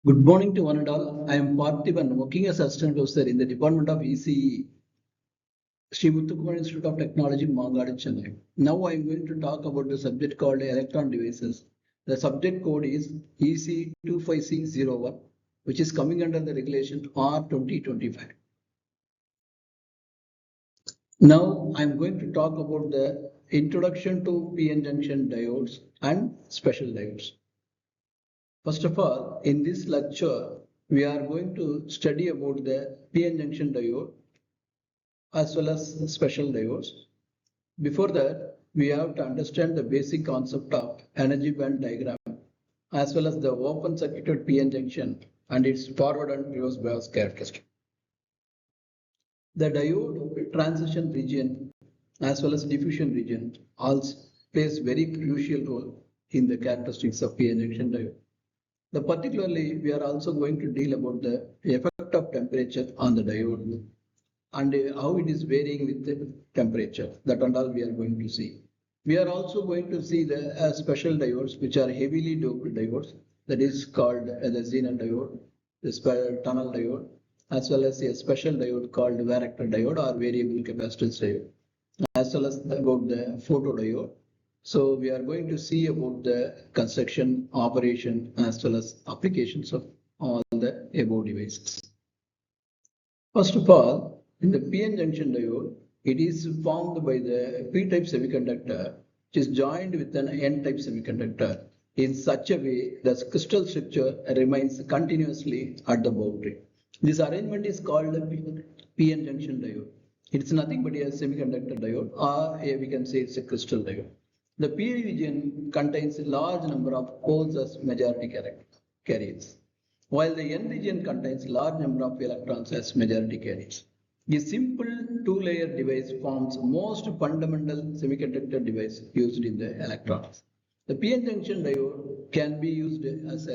Good morning to one and all. I am Parthiban, working as assistant professor in the Department of ECE, Sri Muthukumar Institute of Technology, Mangadu, Chennai. Now I am going to talk about the subject called electron devices. The subject code is EC25601, which is coming under the regulation R2025. Now I am going to talk about the introduction to PN junction diodes and special diodes. First of all, in this lecture, we are going to study about the PN junction diode as well as special diodes. Before that, we have to understand the basic concept of energy band diagram as well as the open circuited PN junction and its forward and reverse bias characteristic. The diode transition region as well as diffusion region also plays very crucial role in the characteristics of PN junction diode. Particularly, we are also going to deal about the effect of temperature on the diode and how it is varying with the temperature. That and all we are going to see. We are also going to see the special diodes, which are heavily doped diodes. That is called the xenon diode, the tunnel diode, as well as a special diode called varactor diode or variable capacitance diode, as well as about the photodiode. So we are going to see about the construction, operation, as well as applications of all the above devices. First of all, in the PN junction diode, it is formed by the P-type semiconductor, which is joined with an N-type semiconductor in such a way that crystal structure remains continuously at the boundary. This arrangement is called PN junction diode. It's nothing but a semiconductor diode, or we can say it's a crystal diode. The P region contains a large number of holes as majority carriers, while the N region contains a large number of electrons as majority carriers. A simple two-layer device forms most fundamental semiconductor device used in the electronics. The PN junction diode can be used as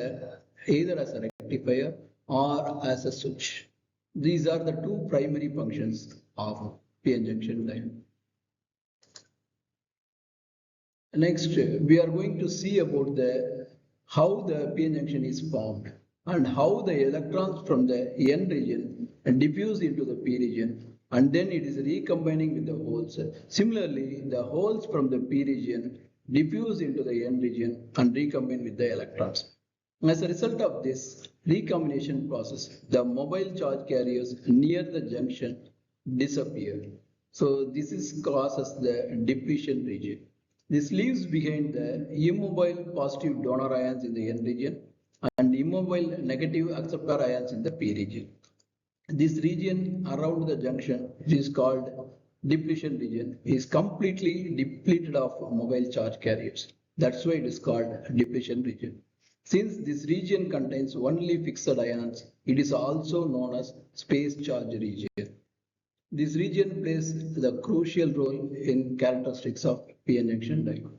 either as a rectifier or as a switch. These are the two primary functions of PN junction diode. Next, we are going to see about how the PN junction is formed and how the electrons from the N region diffuse into the P region, and then it is recombining with the holes. Similarly, the holes from the P region diffuse into the N region and recombine with the electrons. As a result of this recombination process, the mobile charge carriers near the junction disappear. So this causes the depletion region. This leaves behind the immobile positive donor ions in the N region and immobile negative acceptor ions in the P region. This region around the junction, which is called depletion region, is completely depleted of mobile charge carriers. That's why it is called depletion region. Since this region contains only fixed ions, it is also known as space charge region. This region plays the crucial role in characteristics of PN junction diode.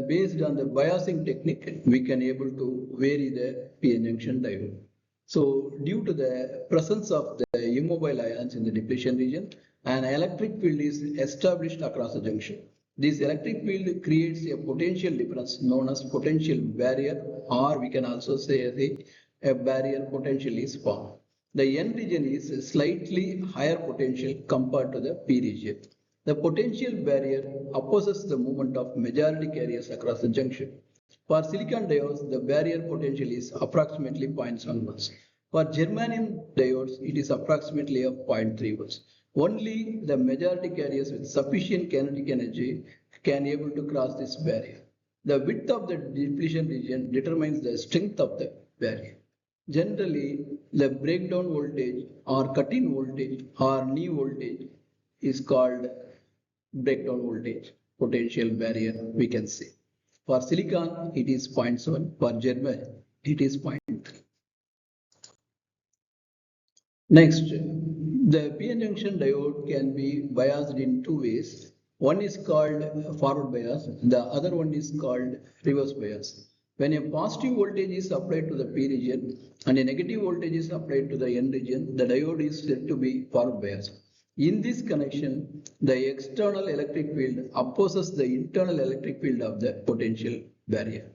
Based on the biasing technique, we can able to vary the PN junction diode. So due to the presence of the immobile ions in the depletion region, an electric field is established across the junction. This electric field creates a potential difference known as potential barrier, or we can also say a barrier potential is formed. The N region is slightly higher potential compared to the P region. The potential barrier opposes the movement of majority carriers across the junction. For silicon diodes, the barrier potential is approximately 0.7 volts. For germanium diodes, it is approximately 0.3 volts. Only the majority carriers with sufficient kinetic energy can able to cross this barrier. The width of the depletion region determines the strength of the barrier. Generally, the breakdown voltage or cut-in voltage or knee voltage is called breakdown voltage, potential barrier, we can say. For silicon, it is 0.7. For germanium, it is 0.3. Next, the PN junction diode can be biased in two ways. One is called forward bias, the other one is called reverse bias. When a positive voltage is applied to the P region and a negative voltage is applied to the N region, the diode is said to be forward biased. In this connection, the external electric field opposes the internal electric field of the potential barrier.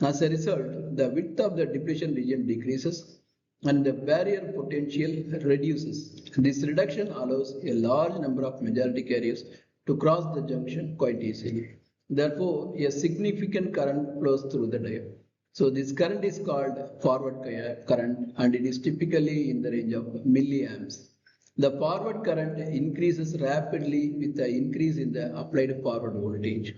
As a result, the width of the depletion region decreases and the barrier potential reduces. This reduction allows a large number of majority carriers to cross the junction quite easily. Therefore, a significant current flows through the diode. So this current is called forward current and it is typically in the range of milliamps. The forward current increases rapidly with the increase in the applied forward voltage.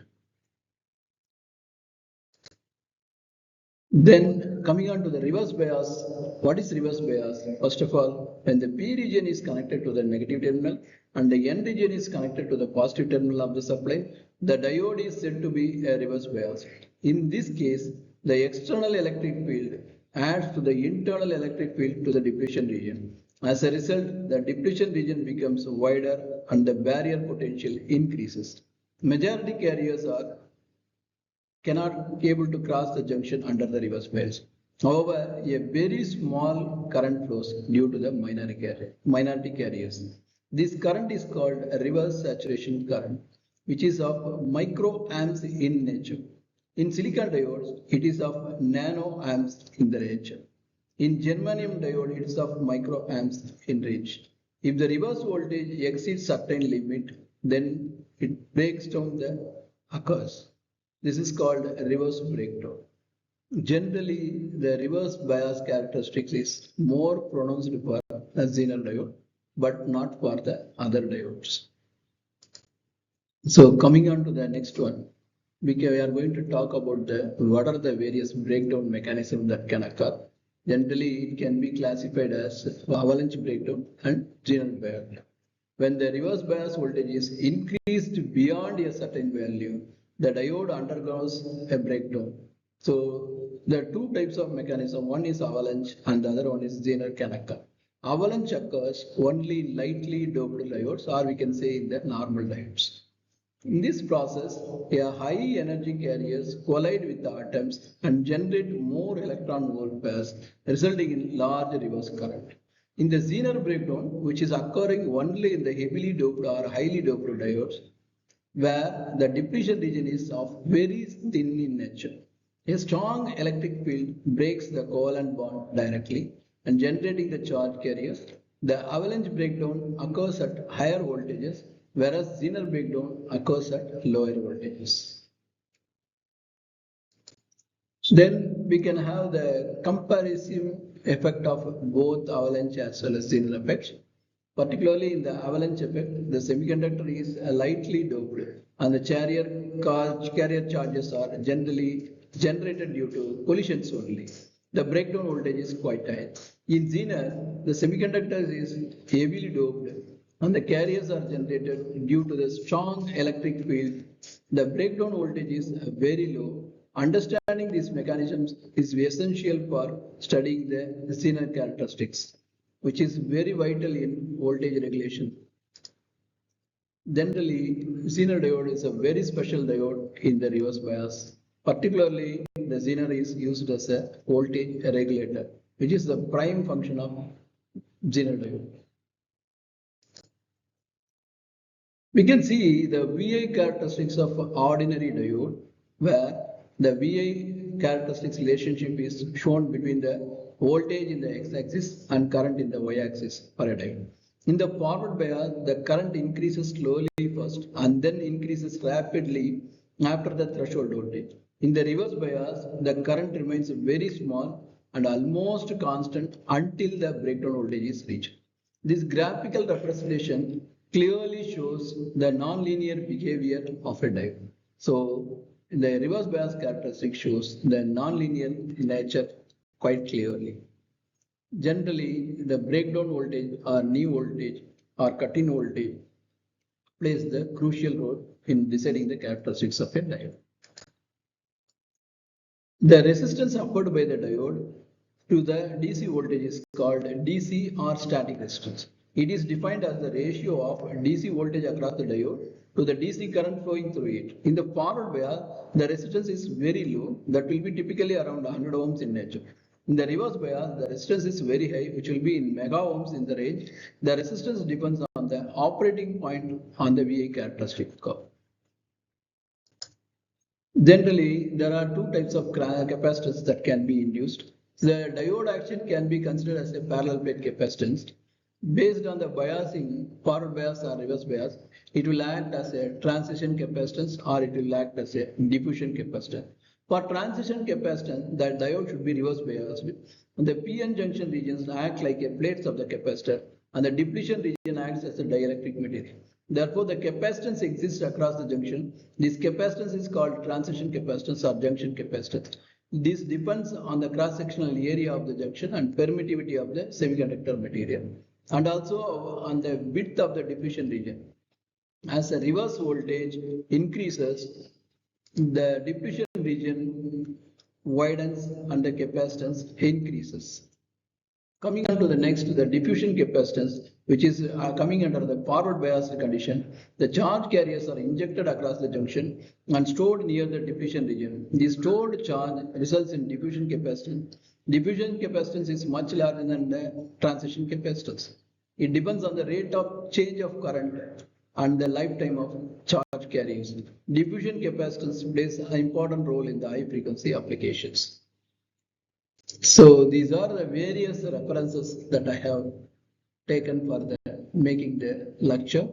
Then coming on to the reverse bias, what is reverse bias? First of all, when the P region is connected to the negative terminal and the N region is connected to the positive terminal of the supply, the diode is said to be a reverse bias. In this case, the external electric field adds to the internal electric field to the depletion region. As a result, the depletion region becomes wider and the barrier potential increases. Majority carriers are cannot be able to cross the junction under the reverse bias. However, a very small current flows due to the minority carriers. This current is called a reverse saturation current, which is of microamps in nature. In silicon diodes, it is of nanoamps in the range. In germanium diode, it is of microamps in range. If the reverse voltage exceeds certain limit, then it breaks down the occurs. This is called a reverse breakdown. Generally, the reverse bias characteristics is more pronounced for a Zener diode, but not for the other diodes. So coming on to the next one, we are going to talk about what are the various breakdown mechanisms that can occur. Generally, it can be classified as avalanche breakdown and Zener bias. When the reverse bias voltage is increased beyond a certain value, the diode undergoes a breakdown. So there are two types of mechanism. One is avalanche and the other one is Zener can occur. Avalanche occurs only in lightly doped diodes, or we can say in the normal diodes. In this process, a high energy carriers collide with the atoms and generate more electron volt pairs, resulting in large reverse current. In the Zener breakdown, which is occurring only in the heavily doped or highly doped diodes, where the depletion region is of very thin in nature. A strong electric field breaks the covalent bond directly and generating the charge carriers. The avalanche breakdown occurs at higher voltages, whereas Zener breakdown occurs at lower voltages. Then we can have the comparison effect of both avalanche as well as Zener effects. Particularly in the avalanche effect, the semiconductor is lightly doped and the carrier charges are generally generated due to collisions only. The breakdown voltage is quite high. In Zener, the semiconductor is heavily doped and the carriers are generated due to the strong electric field. The breakdown voltage is very low. Understanding these mechanisms is essential for studying the Zener characteristics, which is very vital in voltage regulation. Generally, Zener diode is a very special diode in the reverse bias. Particularly, the Zener is used as a voltage regulator, which is the prime function of Zener diode. We can see the VI characteristics of ordinary diode, where the VI characteristics relationship is shown between the voltage in the x-axis and current in the y-axis for a diode. In the forward bias, the current increases slowly first and then increases rapidly after the threshold voltage. In the reverse bias, the current remains very small and almost constant until the breakdown voltage is reached. This graphical representation clearly shows the nonlinear behavior of a diode. So the reverse bias characteristic shows the nonlinear nature quite clearly. Generally, the breakdown voltage or knee voltage or cut-in voltage plays the crucial role in deciding the characteristics of a diode. The resistance offered by the diode to the DC voltage is called DC or static resistance. It is defined as the ratio of DC voltage across the diode to the DC current flowing through it. In the forward bias, the resistance is very low, that will be typically around 100 ohms in nature. In the reverse bias, the resistance is very high, which will be in mega ohms in the range. The resistance depends on the operating point on the VI characteristic curve. Generally, there are two types of capacitors that can be induced. The diode action can be considered as a parallel plate capacitance. Based on the biasing, forward bias or reverse bias, it will act as a transition capacitance or it will act as a diffusion capacitor. For transition capacitance, the diode should be reverse biased. The PN junction regions act like a plates of the capacitor and the depletion region acts as a dielectric material. Therefore, the capacitance exists across the junction. This capacitance is called transition capacitance or junction capacitance. This depends on the cross-sectional area of the junction and permittivity of the semiconductor material, and also on the width of the diffusion region. As the reverse voltage increases, the diffusion region widens and the capacitance increases. Coming on to the next, the diffusion capacitance, which is coming under the forward bias condition. The charge carriers are injected across the junction and stored near the diffusion region. The stored charge results in diffusion capacitance. Diffusion capacitance is much larger than the transition capacitance. It depends on the rate of change of current and the lifetime of charge carriers. Diffusion capacitance plays an important role in the high frequency applications. So these are the various references that I have taken for the making the lecture.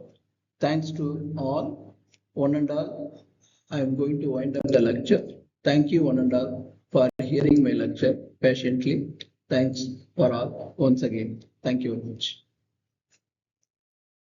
Thanks to all, one and all. I am going to wind up the lecture. Thank you one and all for hearing my lecture patiently. Thanks for all once again. Thank you very much.